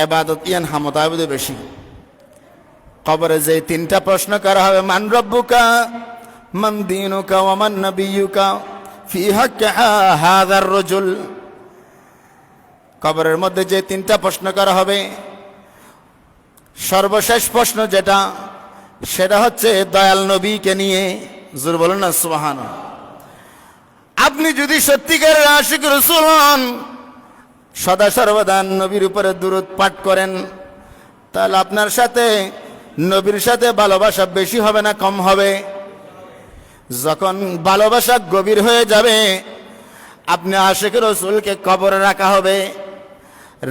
ইবাদত ইয়ান হামতাবুদ বেশি। কবরে যে তিনটা প্রশ্ন করা হবে, মান রব্বুকা, মান দীনুকা ওয়া মান নবিয়্যুকা ফি হাক্কি হাযার রাজুল। কবরের মধ্যে যে তিনটা প্রশ্ন করা হবে, সর্বশেষ প্রশ্ন যেটা, সেটা হচ্ছে দয়াল নবীকে নিয়ে। জোর বলুন না সুবহানাল্লাহ। আপনি যদি সত্যিকারের আশিক রাসূল হন, সদা সর্বদা নবীর উপরে দুরূদ পাঠ করেন, তাহলে আপনার সাথে নবীর সাথে ভালোবাসা বেশি হবে না কম হবে? যখন ভালোবাসা গভীর হয়ে যাবে, আপনি আশিক রাসূলকে কবরে রাখা হবে।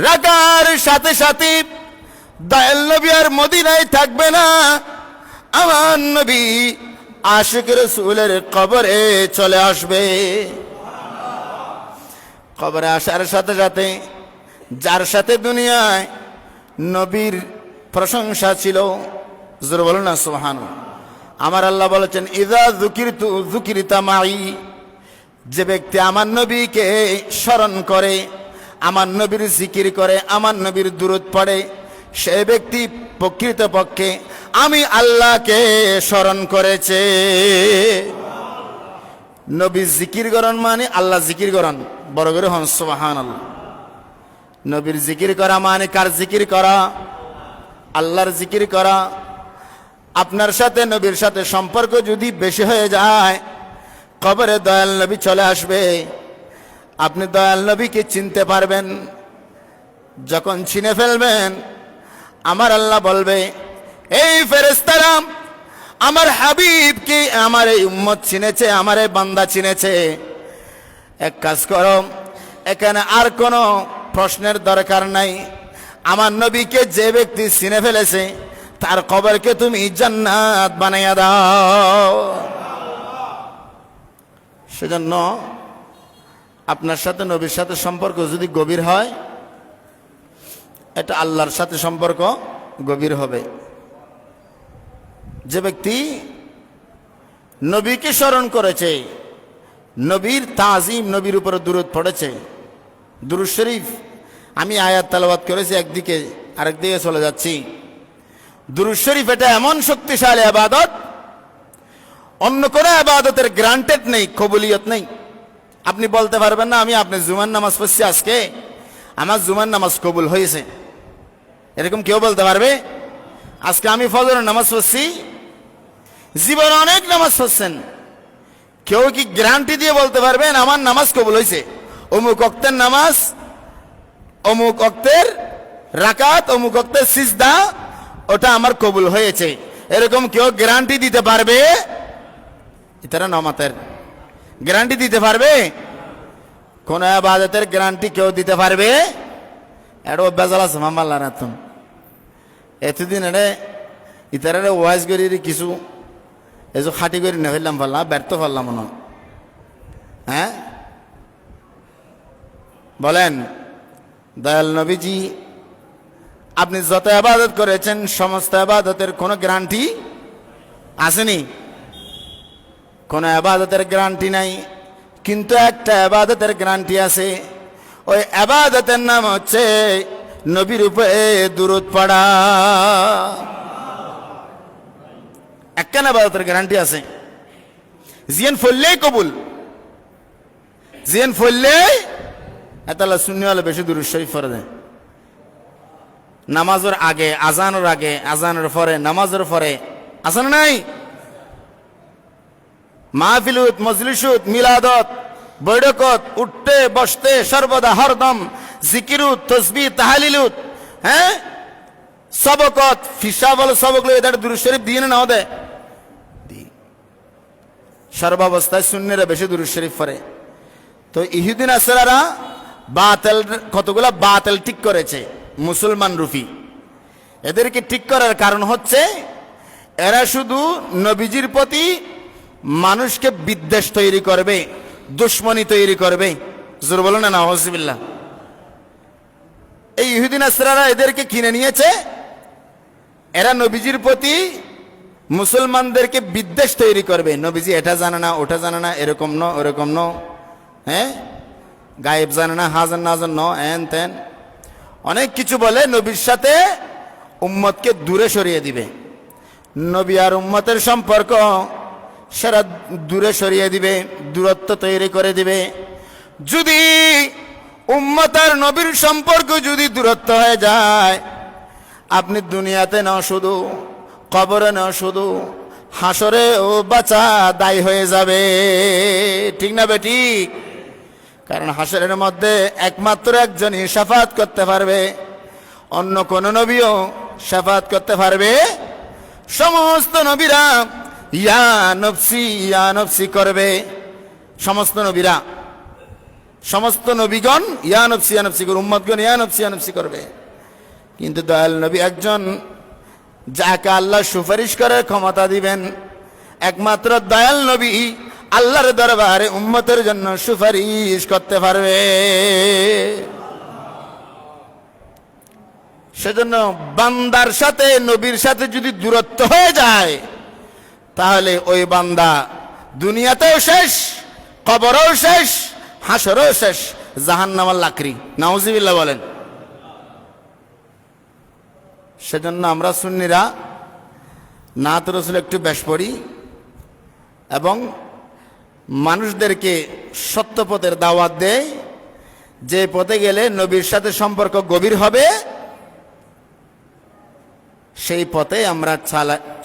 রাখার সাথে সাথে দয়াল নবী আর মদিনায় থাকবে না, আমার নবী আশিক রাসূলের কবরে চলে আসবে। কবরে আসার সাথে সাথে যার সাথে দুনিয়ায় নবীর প্রশংসা ছিল, জোরে বলুন না সুবহানাল্লাহ। আমার আল্লাহ বলেছেন, ইযা যুকিরতু যুকিরতা মাই। যে ব্যক্তি আমার নবীকে স্মরণ করে, আমার নবীর জিকির করে, আমার নবীর দুরূদ পড়ে, সে ব্যক্তি প্রকৃতপক্ষে আমি আল্লাহকে স্মরণ করেছে। নবী জিকির করেন মানে আল্লাহ জিকির করেন, বড় করে হন সুবহানাল্লাহ। নবীর জিকির করা মানে কার জিকির করা? আল্লাহর জিকির করা। আপনার সাথে নবীর সাথে সম্পর্ক যদি বেশি হয়ে যায়, কবরে দয়াল নবী চলে আসবে, আপনি দয়াল নবীকে চিনতে পারবেন। যখন চিনে ফেলবেন, আমার আল্লাহ বলবে, এই ফেরেশতারা আমার হাবিবকে, আমার এই উম্মত চিনেছে, আমার এই বান্দা চিনেছে। এক কাজ করো, এখানে আর কোনো প্রশ্নের দরকার নাই। আমার নবীকে যে ব্যক্তি চিনে ফেলেছে, তার কবরকে তুমি জান্নাত বানাইয়া দাও। সেজন্য আপনার সাথে নবীর সাথে সম্পর্ক যদি গভীর হয়, এটা আল্লাহর সাথে সম্পর্ক গভীর হবে। যে ব্যক্তি নবীকে স্মরণ করেছে, নবীর তাজিম, নবীর উপরে দুরূদ পড়েছে, দুরূদ শরীফ, আমি আয়াত তেলাওয়াত করেছি একদিকে, আরেকদিকে চলে যাচ্ছি। দুরূদ শরীফ এটা এমন শক্তিশালী ইবাদত, অন্য কোনো ইবাদতের গ্রান্টেড নেই, কবুলিয়ত নেই। আপনি বলতে পারবেন না, আমি আপনি জুমার নামাজ পড়ছি আজকে, আমার জুমার নামাজ কবুল হয়েছে, এরকম কেউ বলতে পারবে? আজকে আমি ফজরের নামাজ পড়ছি, জীবনে অনেক নামাজ পড়ছেন, কেউ কি গ্যারান্টি দিয়ে বলতে পারবেন আমার নামাজ কবুল হয়েছে? অমুক ওয়াক্তের নামাজ, অমুক ওয়াক্তের রাকাত, অমুক ওয়াক্তের সিজদা, ওটা আমার কবুল হয়েছে, এরকম কেউ গ্যারান্টি দিতে পারবে? ইতারা নামাতের গ্যারান্টি দিতে পারবে? কোন ইবাদতের গ্যারান্টি কেউ দিতে পারবে? এটা বেজাল আছে মামাল্লা রাতুন। এতদিন এটা ইতারা ওয়াইজ করি কিছু এসব খাটি করে না ফেললাম, পারলাম ব্যর্থ পারলাম মনে। হ্যাঁ বলেন, দয়াল নবীজি আপনি যত ইবাদত করেছেন, সমস্ত ইবাদতের কোনো গ্যারান্টি আসেনি, কোনো ইবাদতের গ্যারান্টি নাই। কিন্তু একটা ইবাদতের গ্যারান্টি আছে, ওই ইবাদতের নাম হচ্ছে নবীর উপরে দুরূদ পড়া। একটা ইবাদতের গ্যারান্টি আছে, জিয়ান ফললেই কবুল, জিয়ান ফললেই এতালা শূন্য হলে বেশি দুরূদ শরীফ পড়ে দেয়। নামাজের আগে, আজানের আগে, আজানের পরে, নামাজের পরে, আছে না নাই? মাহফিলুত, মজলিসুত, মিলাদত, বৈঠকত, উঠতে বসতে সর্বদা হরদম জিকিরুত, তসবিহ, তাহলিলুত, হ্যাঁ সবকত, ফিসা বল সবক লই এটা দুরূদ শরীফ দিয়ে না দেয়। সর্বাবস্থায় শূন্যেরা বেশি দুরূদ শরীফ পড়ে। তো ইহুদি নাসারারা বাতিল, কতগুলা বাতিল ঠিক করেছে মুসলমান রূপী। এদেরকে ঠিক করার কারণ হচ্ছে এরা শুধু নবীজির প্রতি মানুষকে বিদ্বেষ তৈরি করবে, দুশ্মনী তৈরি করবে। জোর বলো না নাউজুবিল্লাহ। এই ইহুদি নাসরারা এদেরকে কিনে নিয়েছে, এরা নবীজির প্রতি মুসলমানদেরকে বিদ্বেষ তৈরি করবে। নবীজি এটা জানে না, ওটা জানে না, এরকম ন ওরকম ন, হ্যাঁ গায়েব জানে না, হাজার নাজার ন, এন তেন। অনেক কিছু বলে নবীর সাথে উম্মতকে দূরে সরিয়ে দিবে, নবী আর উম্মতের সম্পর্ক সেরা দূরে সরিয়ে দিবে, দূরত্ব তৈরি করে দিবে। যদি উম্মত আর নবীর সম্পর্ক যদি দূরত্ব হয়ে যায়, আপনি দুনিয়াতে না শুধু, কবরে না শুধু, হাসরে ও বাঁচা দায়ী হয়ে যাবে। ঠিক না বেঠিক? কারণ হাসরের মধ্যে একমাত্র একজনই শাফাত করতে পারবে, অন্য কোন নবীও শাফাত করতে পারবে? সমস্ত নবীরা ইয়া নফসি করবে, সমস্ত নবীরা, সমস্ত নবীগণ ইয়া নফসি করবে, উম্মতগণ ইয়া নফসি করবে। কিন্তু দয়াল নবী একজন, যাকে আল্লাহ সুপারিশ করার ক্ষমতা দিবেন, একমাত্র দয়াল নবী আল্লাহর দরবারে উম্মতের জন্য সুপারিশ করতে পারবে। সেজন্য বান্দার সাথে নবীর সাথে যদি দূরত্ব হয়ে যায়, তাহলে ওই বান্দা দুনিয়াতেও শেষ, কবরেও শেষ, হাসরেও শেষ, জাহান্নামের লাকড়ি। নাউজুবিল্লাহ বলেন। সেজন্য আমরা সুন্নিরা নাত রসুল একটু বেশ পড়ি এবং মানুষদেরকে সত্য পথের দাওয়াত দেয়, যে পথে গেলে নবীর সাথে সম্পর্ক গভীর হবে, সেই পথে আমরা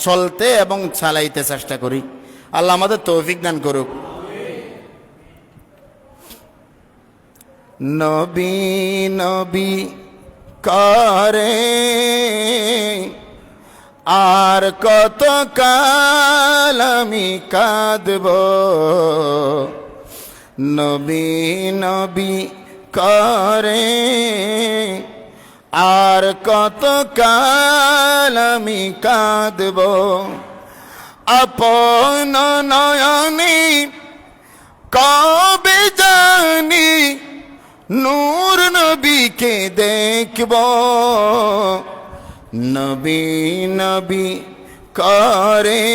চলতে এবং চালাইতে চেষ্টা করি। আল্লাহ আমাদের তৌফিক দান করুক। নবী নবী করে আর কত কাল আমি কাঁদব, নবী নবী করে আর কত কাল আমি কাঁদব, আপন নয়নে কবে জানি নূর নবীকে দেখব, নবী নবী করে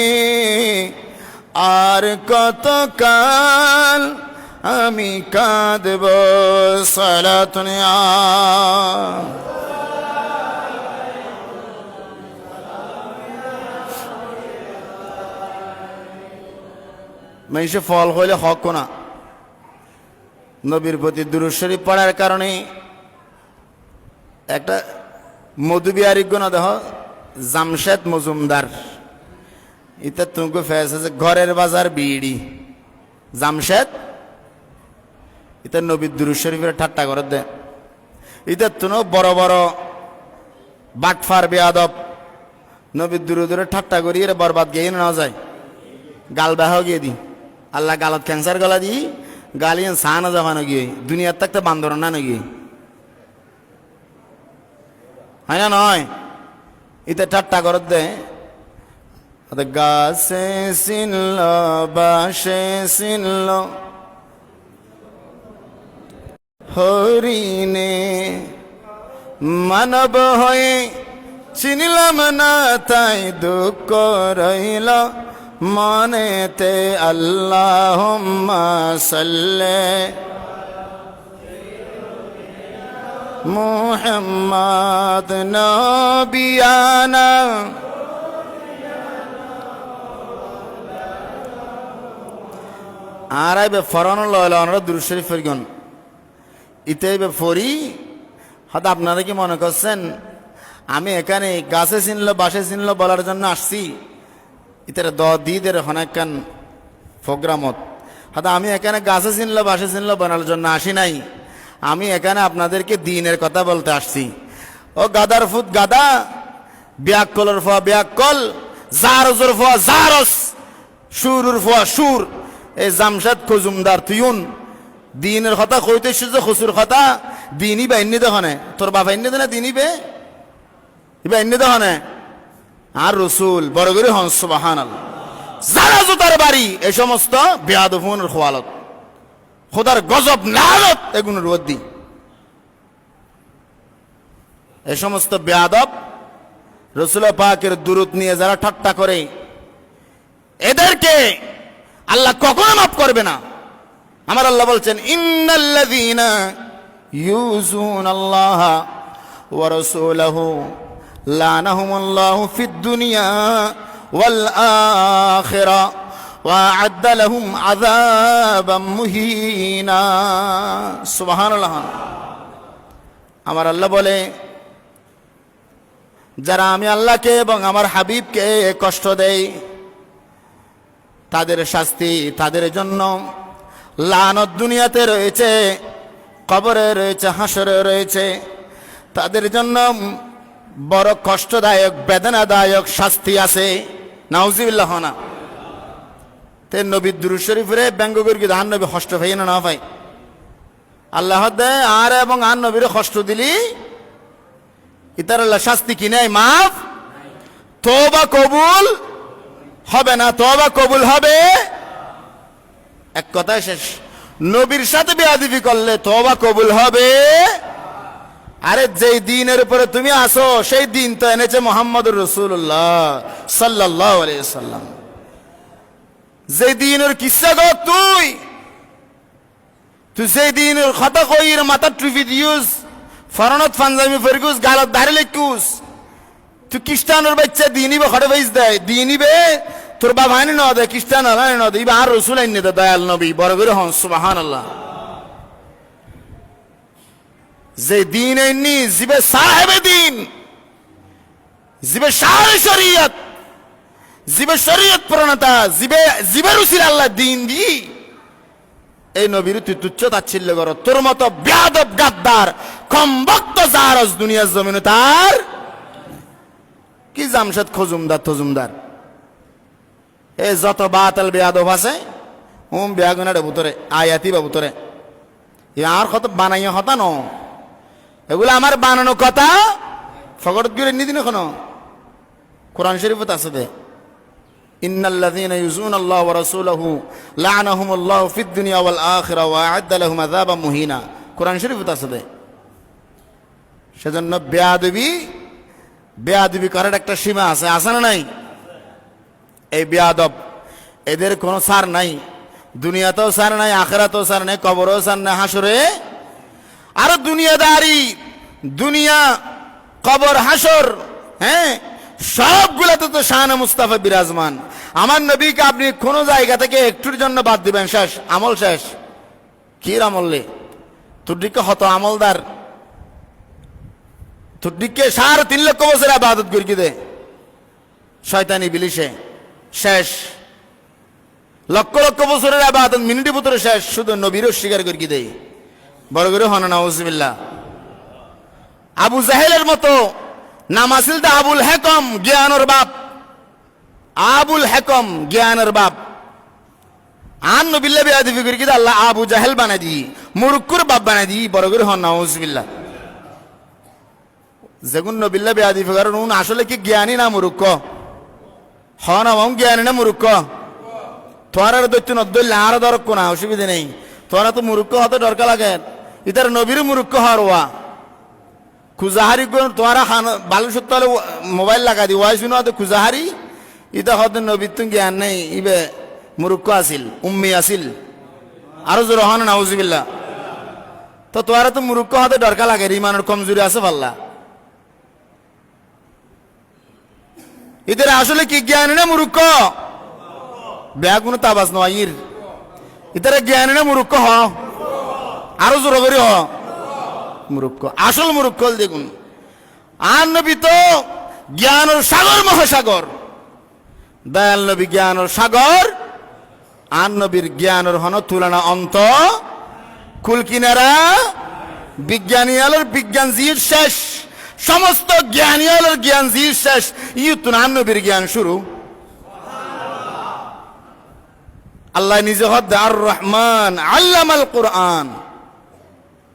আর কত কাল আমি কাঁদব। সালাতুন মানুষে ফল হইলে হক না, নবীর প্রতি দুরূদ শরীফ পড়ার কারণে একটা মধুবিহারিজ্ঞ না দেহ জামশেদ মজুমদার, এটা তুমি ফেস আছে ঘরের বাজার বিড়ি জামশেদ, এটা নবীর দুরূদ শরীফের ঠাট্টা করে দে। এটা তুমি বড় বড় বাটফার বেয়াদব নবীর দুরূদের ঠাট্টা করি এর বরবাদ গিয়ে নেওয়া যায়, গাল বাহ গিয়ে দি, আল্লাহ গালত ক্যান্সার গলা দি গালিয়ান সাহানা জামানো গিয়ে দুনিয়ার থাকতে বান্দর না গিয়ে, হয় না নয়? ইতে ঠাট্টা করত দে। গাছে চিনল বাসে চিনল হরিণে, মানব হয়ে চিনলাম না তাই দুঃখ রইল মনেতে, আল্লাহুম্মা সাল্লি মুহাম্মদ নবিয়ানা। আর আইবে ফরানো লয়লা দুরূদ শরীফ ফরিগন ইতে আইবে ফরি। হয়তো আপনারা কি মনে করছেন আমি এখানে গাছে চিনলো বাসে চিনলো বলার জন্য আসছি? ইতারা দিদের হনাকান প্রোগ্রামত হয়তো আমি এখানে গাছে চিনলো বাসে চিনলো বলার জন্য আসি নাই, আমি এখানে আপনাদেরকে দ্বীনের কথা বলতে আসছি। ও গাদার ফুট গাদা, ব্যাককলের ফোয়া ব্যাককল, জারজের ফোয়া জারস, সুরুর ফোয়া সুর। এই জামশেদ মজুমদার তুইন দ্বীনের কথা কইতে এসেছ, খুশুর কথা দিনই বা এমনি দেখনে তোর বাবা এমনি দেনে দিনই বে ইবা এমনি দেখনে। আর রসুল বড় করে হন সুবহানাল্লাহ। যারা জুতার বাড়ি এই সমস্ত বেয়াদফুনের খোয়ালত খোদার গজব নালত এগুলোর বদ্দি, এই সমস্ত বেয়াদব রসুল পাকের দুরূদ নিয়ে যারা ঠাট্টা করে এদেরকে আল্লাহ কখনো মাফ করবে না। আমার আল্লাহ বলছেন ইন্নাল্লাযীনা ইউযুনাল্লাহ ওয়া রাসূলুহু লানাহুমুল্লাহু ফিদ দুনিয়া ওয়াল আখিরা ওয়া আ'আদ্দা লাহুম আযাবাম মুহিনা। সুবহানাল্লাহ। আমার আল্লাহ বলে, যারা আমি আল্লাহকে এবং আমার হাবিবকে কষ্ট দেয় তাদের শাস্তি তাদের জন্য লানত দুনিয়াতে রয়েছে, কবরে রয়েছে, হাসরে রয়েছে। তাদের জন্য বড় কষ্টদায়ক বেদনাদায়ক শাস্তি আছে। নাউজুবিল্লাহ। না তে নবী দুরূদ শরীফে ব্যঙ্গ করি ধান নবী কষ্ট পাই না পাই আল্লাহ দে আর এবং আর নবীর কষ্ট দিলি ইতার আল্লাহ শাস্তি কি নাই? মাফ। তওবা কবুল হবে না, তওবা কবুল হবে এক কথায় শেষ। নবীর সাথে বেয়াদবি করলে তওবা কবুল হবে। আরে যেই দিনের উপরে তুমি আসো সেই দিন তো এনেছে মুহাম্মদুর রাসূলুল্লাহ সাল্লাল্লাহু আলাইহি ওয়াসাল্লাম। যে দিনের কিসসা গো তুই সেই দিনের কথা কইর মাথা টুপি দিউস, ফরনত পাঞ্জাবি ফেরগুস, গালত দাড়ি লেকুস। তুই খ্রিস্টানের বাচ্চা দিনিবে খড়ে বাইস দেয়, দিনিবে তোর বাবা আনি ন দেয়, খ্রিস্টান আনি ন দেয়, আর রসুল আইনি দে দয়াল নবী বড় করে হন সুবহানাল্লাহ। যে দিন আইনি জিবে সাহেবে দিন, জিবে শাহে শরীয়ত, জিবে শরীয়ত প্রণেতা, জিবের উসির আল্লাহ দিন দি এই নবীর তুই তুচ্ছ তাচ্ছিল্য কর। তোর মতো বেয়াদব গাদ্দার কমবক্ত জারজ দুনিয়ার জমিনে তার কি জামশেদ খজুমদার তজুমদার এ যত বাতাল বেয়াদব আছে বেয়াগুনার ভিতরে আয়াতি বা ভিতরে আর কত বানাইয়া কথা ন, এগুলো আমার বানানো কথা ফকরত গিয়ে নিদিন এখনো কোরআন শরীফত আছে দে ইন্নাল্লাযীনা ইউযুনাল্লাহা ওয়া রাসূলাহু লা'নাহুমুল্লাহু ফিদ দুনিয়া ওয়াল আখিরা ওয়া আ'আদ্দা লাহুম আযাবাম মুহিনা। কোরআন শরীফত আছে দে। সেজন্য বেয়াদবি করার একটা সীমা আছে, আছে না নাই? এই বেয়াদব এদের কোনো ছাড় নাই, দুনিয়াতেও ছাড় নাই, আখিরাতেও ছাড় নাই, কবরেও ছাড় নাই, হাসরে আর দুনিয়াদারি, দুনিয়া কবর হাসর, হ্যাঁ সবগুলাতে তো শান মুস্তাফা বিরাজমান। আমার নবীকে আপনি কোন জায়গা থেকে একটুর জন্য বাদ দিবেন, শেষ আমল শেষ। কি আমলে তোর দিকে হত আমলদার, তোর দিকে 3.5 লক্ষ বছর আবাদত করি দে শয়তানি বিলিশে শেষ, লক্ষ লক্ষ বছরের আবাদত মিনিটের ভিতরে শেষ, শুধু নবীর অস্বীকার করি দেই বড় করে হন না নাউজুবিল্লাহ। আবু জাহেলের মতো নাম আসিল তা আবুল হেকম জ্ঞানের বাপ, আবুল হেকম জ্ঞানের বাপ। আন নবিল্লাহ বেয়াদবি করি কিন্তু আল্লাহ আবু জাহেল বানাই দি, মুরুক্কুর বাপ বানাই দি বড় করে হন নাউজুবিল্লাহ। যেগুন নবিল্লাহ বেয়াদবি করেন উন আসলে কি জ্ঞানী না মুরুক্ক? হন জ্ঞানী না মুরুক্ক? তোর আর দৈত্য নদ্দল আর দরক কোনা অসুবিধা নেই, তোরা তো মুরুক্ক হতে দরকার লাগে। ইতার নবীর মুরুক্ক হওয়া খুজাহারি তোরা খান বালু সত্য মোবাইল লাগা দি ওয়াই শুনো খুজাহারি ইতা হতে নবীর তো জ্ঞান নেই, ইবে মুরুক্ক আসিল, উম্মি আসিল, আরো জোর হন নাউজুবিল্লাহ। তো তোরা তো মুরুক্ক হতে দরকার লাগে, ইমানের কমজোরি আছে পাল্লা। এদের আসলে কি জ্ঞানী না মুরুক্ক? ব্যাগুন তাবাস নয় ইতারা জ্ঞানী না মুরুক্ক হ, আরো জোর করে হ মুরুক্ক, আসল মুরুক্ক দেখুন। আর নবী তো জ্ঞানের সাগর মহাসাগর, দয়াল নবী জ্ঞানের সাগর, আর নবীর জ্ঞানের হন তুলনা অন্ত কুল কিনারা। বিজ্ঞানী আলোর বিজ্ঞান জির শেষ, সমস্ত জ্ঞানী আলোর জ্ঞান জির শেষ, ইউতুন আর নবীর জ্ঞান শুরু। আল্লাহ নিজে হদ্দে আর রহমান আল্লামাল কুরআন,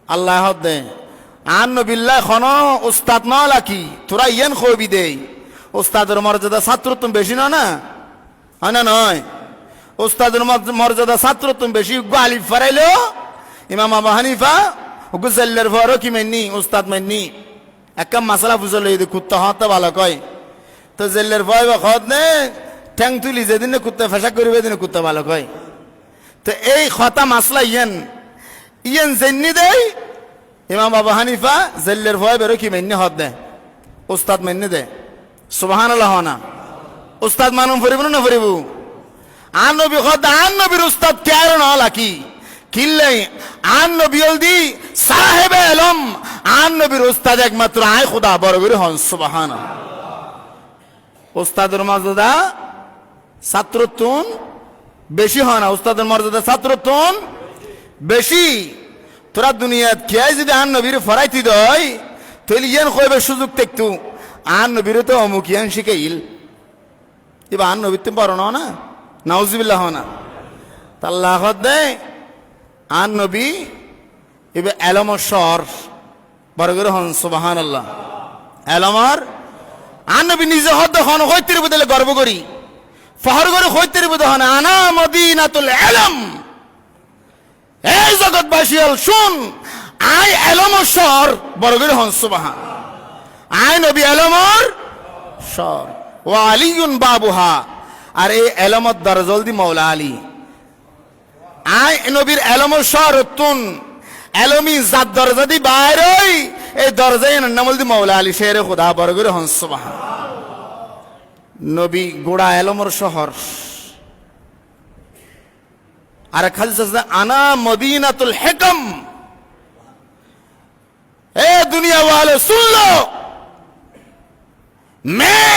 আল্লাহ হদ্দে আন নবিল্লাহ খন উস্তাদ নলা কি তোরা ইয়েন খবি দে। উস্তাদের মর্যাদা ছাত্র তুমি বেশি না না হয় না নয়? উস্তাদের মর্যাদা ছাত্র তুমি বেশি। আলিফ ফারাইলো ইমাম আবু হানিফা গুজাল্লের ভরও কি মাননি উস্তাদ মাননি একটা মাসালা বুঝলে যদি কুত্তা হতে ভালো কয় তো জেল্লের ভয় বা খত নে ঠ্যাং তুলি যেদিন কুত্তা ফেসা করবে দিনে কুত্তা ভালো কয়। তো এই খতা মাসলা ইয়েন জেননি দেয় ইমাম আবু হানিফা জেল্লের ভয় বেরো কি মেনে হদ দে, উস্তাদ মেনে দে। সুবহানাল্লাহ না, উস্তাদ মানুম ফরিব না ফরিব? আন নবী হদ আন নবীর উস্তাদ কেয়ার না লাকি কিল্লে আন নবী দি সাহেব আলম, আন নবীর উস্তাদ একমাত্র আয় খোদা বড় করে হন। সুবহানাল্লাহ। উস্তাদের মর্যাদা ছাত্রতুন বেশি হয় না, উস্তাদের মর্যাদা ছাত্রতুন বেশি। তোরা দুনিয়াত খেয়াই যদি আন নবীর ফরাইতি দয় তাহলে ইয়ান কইবে সুযোগ দেখতু আন নবীর তো অমুক ইয়ান শিখাইল, এবার আন নবীর তো বড় না, নাউজুবিল্লাহ না। তাল্লাহ দে আন নবী এবার এলমর শর বড় করে হন। সুবহানাল্লাহ। এলমর আন নবী নিজে হদ হন হইতির বদলে গর্ব করি, ফহর করে হইতির বদলে হন আনা মদিনাতুল ইলম। এই জগৎবাসী শুন, আই এলমর শর বড় করে হন। সুবহান। আই নবী এলমর শর ওয়া আলিউন বাবুহা, আর এই এলমত দরজল দি মৌলা আলী। আই নবীর এলমর শর তুন এলমি জাত দরজা দি বাইরই, এই দরজায় নামল দি মৌলা আলী শেরে খোদা বড় করে হন। সুবহান। নবী গোড়া এলমর শহর। আর খালিস আনা মদিনাতুল হিকম। এ দুনিয়া वाले सुन लो, मैं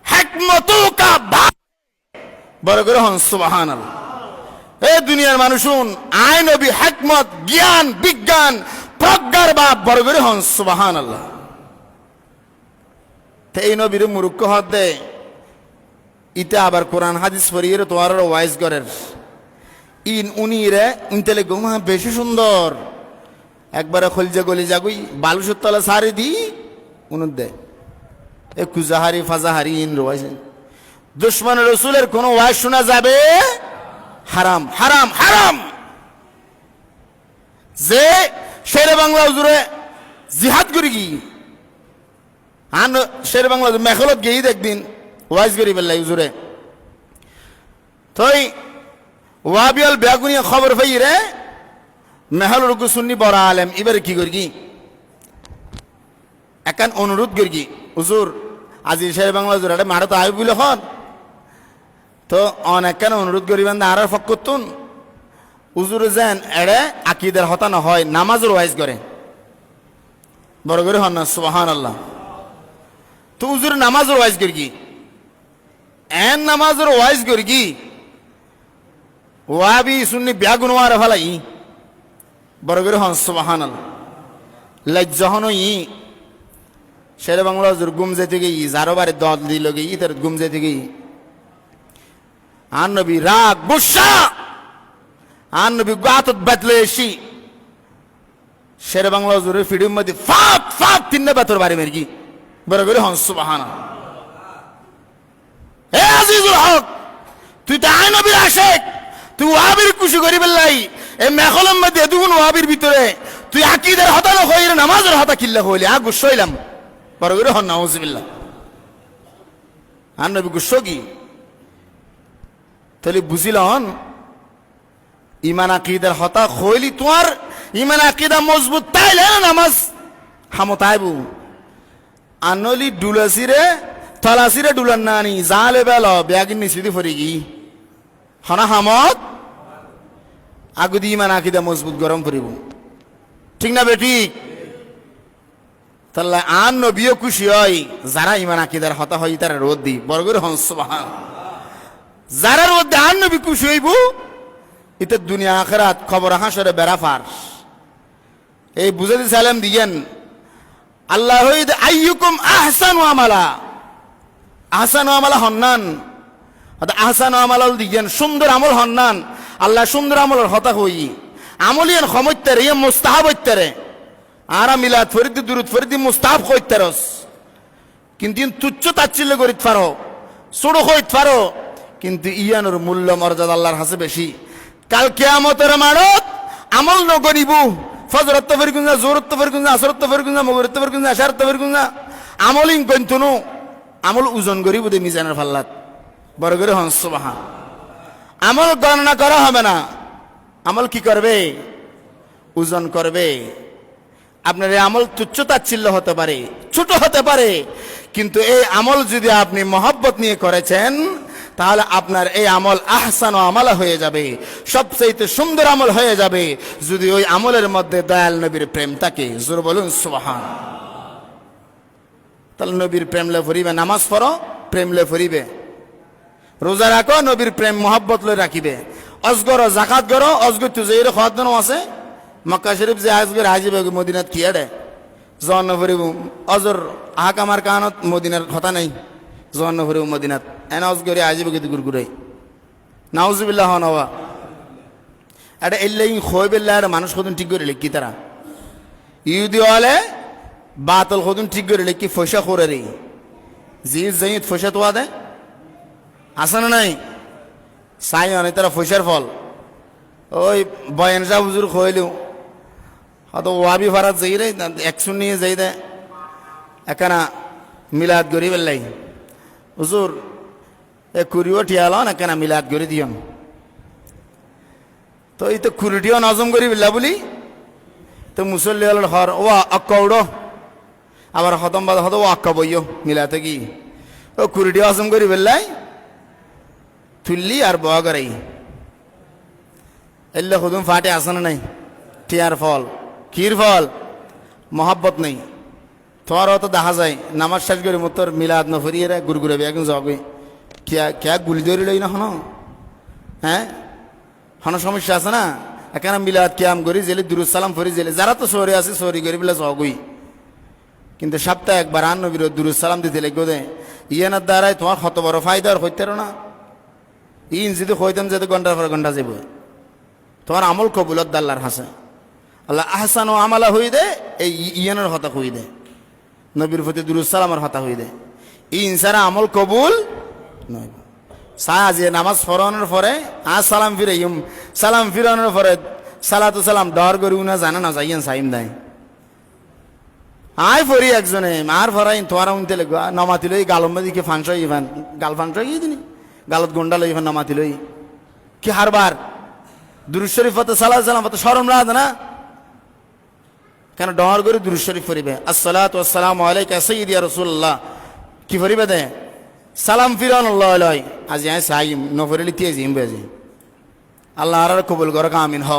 हिकमतों का बाप বড় করে হন। সুবহানাল্লাহ। এ দুনিয়ার মানুষুন আই নবী হিকমত জ্ঞান বিজ্ঞান প্রজ্ঞার বাপ বড় করে হন। সুবহানাল্লাহ। তে এই নবীর মুরুক্ষ হদ দে ইটা আবার কোরআন হাদিস পড়িয়ে তোমার ওয়াইজ করের ইন উনি রে ইনতেলে গোমা বেশি সুন্দর, একবারে খলজা গলি যাগুই বালুসুর তলা সারি দি উনুদ দে এ কুজাহারি ফাজাহারি ইন রোয়াইছেন। দুশ্মন রসুলের কোন ওয়াজ শোনা যাবে হারাম হারাম হারাম। যে শেরে বাংলা হুজুরে জিহাদ করি কি আন শেরে বাংলা মেখলত গেই একদিন ওয়াজ করি বেল্লাই হুজুরে তই ওয়াবিয়াল বেগুনিয়া খবর পাই রে মেহল রুকু সুন্নি বড় আলেম এবারে কি করি একান অনুরোধ করি হুজুর আজি শেরে বাংলা হুজুর এটা মারা তো আই বলে হন তো অনেকখান অনুরোধ করিবেন আর ফক্কতুন হুজুর যেন এড়ে আকিদের হতা না হয় নামাজের ওয়াইজ করে বড় করে হন না। সুবহানাল্লাহ। তো হুজুর নামাজের ওয়াইজ করি এন নামাজের ওয়াইজ করি ওয়াবি সুন্নি ব্যাগুন ওয়ার ফেলাই বড় করে হন। সুবহানাল্লাহ। লজ্জা হন ই শেরে বাংলা হুজুর গুম যেতে গেই যারো বারে দল দিল গেই তার গুম যেতে গেই আন নবী রাগ গুসা আন নবী গাতত বদলে এসি শেরে বাংলা হুজুরের ফিডির মধ্যে ফাপ ফাপ তিনটা বেতর বাড়ি মেরগি বড় করে হন। সুবহানাল্লাহ। এ আজিজুল হক তুই তো আই নবীর আশেক, তুই ওয়াহাবির খুশি করি বেল্লাই এই মেখলের মধ্যে দুগুণ ওয়াহাবির ভিতরে তুই আকিদের হতানো হইরে নামাজের হতা কিল্লা হইলি আ গুসা হইলাম বড় করে হন। নাউজুবিল্লাহ। আন নবী গুসা কি তাহলে বুঝিলন ইমান আকিদার হতা হইলি তোমার ইমান আকিদা মজবুত তাইলে নামাজ হামতাইবু আনলি ডুলাসিরে তলাসিরে ডুলান নানি জালে বেল ব্যাগিন নিশ্চিত ফরিগি হনা হামত আগুদি ইমান আকিদা মজবুত গরম করিব ঠিক না বেঠিক? তাহলে আন নবীও খুশি হয় যারা ইমান আকিদার হতা হয় তারা রোদ দি বড় করে হন। সুবহান। যারা রোদ আন নবী খুশি হইব ইতে দুনিয়া আখিরাত খবর হাসরে বেড়াফার এই বুঝাতে সালাম দিয়েন আল্লাহ হইদ আইয়ুকুম আহসানু আমালা আহসানু আমালা হন্নান আহসানু আমালাল দিয়েন সুন্দর আমল হন্নান আল্লাহ সুন্দর আমলের হতা হই আমলিয়ান খমইতারে ইয়ে মুস্তাহাব হইতারে আরা মিলাদ ফরিদ দুরুদ ফরিদ মুস্তাহাব হইতারস কিন্তু তুচ্ছ তাচ্ছিল্য করিত পারো ছোট হইত পারো কিন্তু ইয়ানোর মূল্য মর্যাদা আল্লাহর কাছে বেশি। কাল কিয়ামতের মাঠত আমল নগরিব ফজরত ফেরগুনা জোরত ফেরগুনা আসরত ফেরগুনা মগরত ফেরগুনা আশারত ফেরগুনা আমলিং কইতনো আমল ওজন করিব দে মিজানের ফাল্লাত বড় করে হন। সুবহান। আমল গণনা করা হবে না, আমল কি করবে ওজন করবে আপনার এই আমল তুচ্ছ তাচ্ছিল্য হতে পারে, ছোট হতে পারে, কিন্তু এই আমল যদি আপনি মহব্বত নিয়ে করেছেন তাহলে আপনার এই আমল আহসান ও আমালা হয়ে যাবে, সবচেয়ে সুন্দর আমল হয়ে যাবে যদি ওই আমলের মধ্যে দয়াল নবীর প্রেম থাকে। জোর বলুন সুবহান। তাহলে নবীর প্রেম লে ফরিবে, নামাজ পড়ো প্রেম লে ফরিবে, রোজা রাখো নবীর প্রেম মহব্বত লই রাখিবে, অজগর জাকাত করো, অজগর তুই যে খাওয়ানো আছে মক্কা শরীফ যে আজগর হাজিব মদিনাত কি আড়ে জন ফরিব, অজর আহকামার কানত মদিনার কথা নেই, জন ফরিব মদিনাত এন অজগরে আজিব কিন্তু গুরগুরাই নাউজুবিল্লাহ নওয়া। এটা এল্লাই খই বেল্লা একটা মানুষ কদিন ঠিক করে লিখি তারা ইউদি হলে বাতল কদিন ঠিক করে লিখি ফসা করে রে জি জাইত ফসা তোয়া দে আসে না নাই চাই অনেক তারা ফসার ফল ওই বয়ান শাহ হুজুর খইলেও হয়তো ওয়াবি ফারাত যাই রে একশো নিয়ে যাই দে একানা মিলাদ গরি বেল্লাই হুজুর এ কুড়িও ঠিয়াল একানা মিলাদ গরি দিয়ন, তো এই তো কুড়িটিও নজম করি বেল্লা বলি তো মুসল্লি হল হর ও আক্কা উড়ো আবার হতম বাদ হতো ও আক্কা বইও মিলাতে কি ও কুড়িটিও হজম করি বেল্লাই তুললি আর বয়া করাই এল্লা খুদুম ফাটে আসে নাই টিয়ার ফল ক্ষীর ফল মহাব্বত নেই তোমার অত দেখা যায় নামাজ শেষ করে মতোর মিলাদ নফরিয়ে রে গুড়গুড়ে একদম যাবে কে গুলি ধরে লই না হন, হ্যাঁ হন সমস্যা আছে না এখানে মিলাদ কিয়াম করি জেলে দুরুদ সালাম ফরি জেলে যারা তো শহরে আছে শহরি করি বলে যাবই, কিন্তু সপ্তাহে একবার আন নবীর দুরুদ সালাম দিতে লেগে দে ইয়ানার দ্বারাই তোমার কত বড় ফায়দা আর হইতে না ইন যদি হইতাম যেতে ঘন্টার পর ঘন্টা যাব তোমার আমল কবুলত দাল্লার হাসে আল্লাহ আহসান ও আমালা হই দে এই ইয়ানের হতা হই দে নবীর প্রতি দুরুদ সালামের হতা হই দে ইন সারা আমল কবুল নয়। সাজ নামাজ ফরানোর পরে আজ সালাম ফিরে সালাম ফিরানোর পরে সালাতু সালাম ডর করি না জানে না যাইয়েন সাইম দেয় আয় ফরি একজনে আর ফরাই তোমার উনতে লেগো নমাতি লই গালম্বা দিকে ফাংশ ইভান গাল ফাংশ গিয়ে দিনি গালত গন্ডা লই ইভান নমাতি লই কি হারবার দুরূদ শরীফ ফতে সালাত সালাম ফতে শরম রাত না কেন ডর করে দুরূদ শরীফ ফরিবে আসসালাতু ওয়াসসালামু আলাইকা সাইয়্যিদি ইয়া রাসূলুল্লাহ কি ফরিবে দে সালাম ফিরান আল্লাহ আলাই আজ আয় সাইম নফরিলি তিয়ে জিম বেজি আল্লাহ আর কবুল করো আমিন হ।